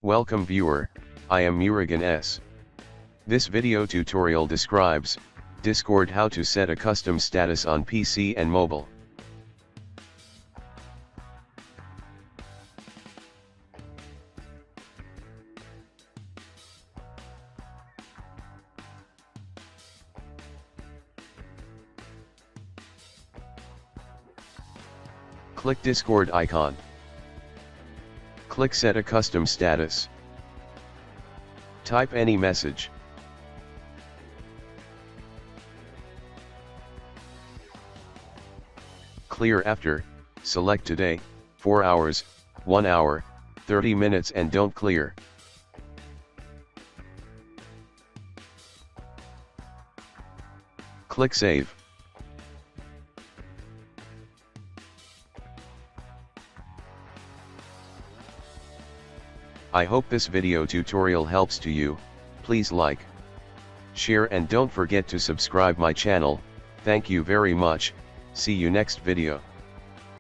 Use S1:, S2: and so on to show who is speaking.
S1: Welcome viewer, I am Murugan S. This video tutorial describes Discord how to set a custom status on PC and mobile. Click Discord icon. Click Set a custom status. Type any message. Clear after, select today, 4 hours, 1 hour, 30 minutes and don't clear. Click Save. I hope this video tutorial helps to you. Please like, share and don't forget to subscribe my channel. Thank you very much. See you next video.